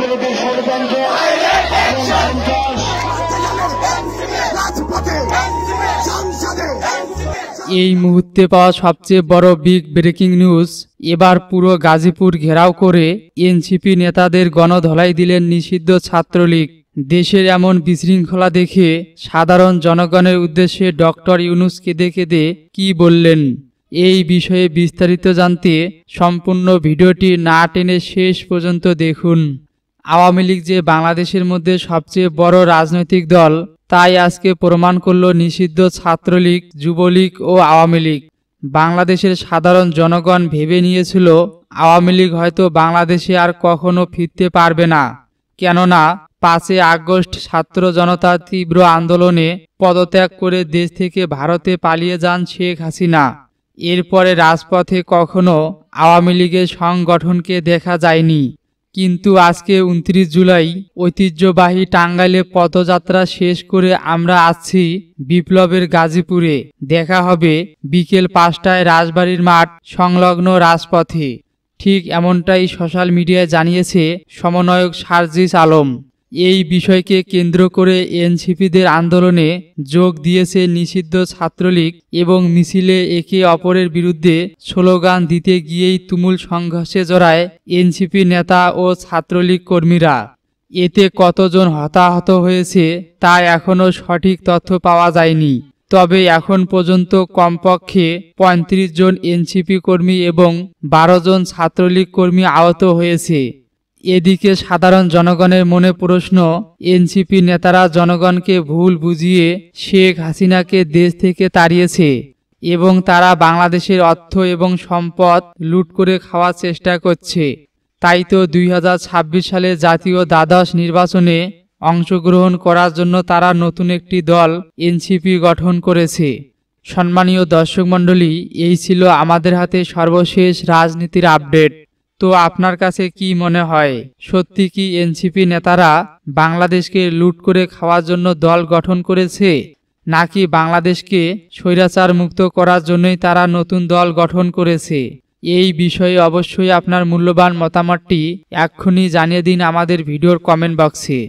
আওয়ামী ষড়যন্ত্র এই মুহূর্তে পাওয়া সবচেয়ে বড় বিগ ব্রেকিং নিউজ। এবার পুরো গাজীপুর ঘেরাও করে এনসিপি নেতাদের গণধলাই দিলেন নিষিদ্ধ ছাত্রলীগ। দেশের এমন বিশৃঙ্খলা দেখে সাধারণ জনগণের উদ্দেশ্যে ডক্টর ইউনূস কেঁদে কেঁদে কি বললেন, এই বিষয়ে বিস্তারিত জানতে সম্পূর্ণ ভিডিওটি না টেনে শেষ পর্যন্ত দেখুন। আওয়ামী লীগ যে বাংলাদেশের মধ্যে সবচেয়ে বড় রাজনৈতিক দল, তাই আজকে প্রমাণ করল নিষিদ্ধ ছাত্রলীগ, যুবলীগ ও আওয়ামী লীগ। বাংলাদেশের সাধারণ জনগণ ভেবে নিয়েছিল আওয়ামী লীগ হয়তো বাংলাদেশে আর কখনো ফিরতে পারবে না, কেননা 5 আগস্ট ছাত্র জনতার তীব্র আন্দোলনে পদত্যাগ করে দেশ থেকে ভারতে পালিয়ে যান শেখ হাসিনা। এরপরে রাজপথে কখনো আওয়ামী লীগের সংগঠনকে দেখা যায়নি। কিন্তু আজকে 29 জুলাই ঐতিহ্যবাহী টাঙ্গাইলে পদযাত্রা শেষ করে আমরা আছি বিপ্লবের গাজীপুরে। দেখা হবে বিকেল 5টায় রাজবাড়ির মাঠ সংলগ্ন রাজপথে। ঠিক এমনটাই সোশ্যাল মিডিয়ায় জানিয়েছে সমন্বয়ক সার্জিস আলম। এই বিষয়কে কেন্দ্র করে এনসিপিদের আন্দোলনে যোগ দিয়েছে নিষিদ্ধ ছাত্রলীগ এবং মিছিলে একে অপরের বিরুদ্ধে স্লোগান দিতে গিয়েই তুমুল সংঘর্ষে জড়ায় এনসিপি নেতা ও ছাত্রলীগ কর্মীরা। এতে কতজন হতাহত হয়েছে তা এখনও সঠিক তথ্য পাওয়া যায়নি, তবে এখন পর্যন্ত কমপক্ষে 35 জন এনসিপি কর্মী এবং 12 জন ছাত্রলীগ কর্মী আহত হয়েছে। এদিকে সাধারণ জনগণের মনে প্রশ্ন, এনসিপি নেতারা জনগণকে ভুল বুঝিয়ে শেখ হাসিনাকে দেশ থেকে তাড়িয়েছে এবং তারা বাংলাদেশের অর্থ এবং সম্পদ লুট করে খাওয়ার চেষ্টা করছে। তাই তো 2026 সালে জাতীয় দ্বাদশ নির্বাচনে অংশগ্রহণ করার জন্য তারা নতুন একটি দল এনসিপি গঠন করেছে। সম্মানীয় দর্শক মণ্ডলী, এই ছিল আমাদের হাতে সর্বশেষ রাজনীতির আপডেট। তো আপনার কাছে কি মনে হয়, সত্যি কি এনসিপি নেতারা বাংলাদেশকে লুট করে খাওয়ার জন্য দল গঠন করেছে, নাকি বাংলাদেশকে স্বৈরাচার মুক্ত করার জন্যই তারা নতুন দল গঠন করেছে? এই বিষয়ে অবশ্যই আপনার মূল্যবান মতামতটি এক্ষুনি জানিয়ে দিন আমাদের ভিডিওর কমেন্ট বক্সে।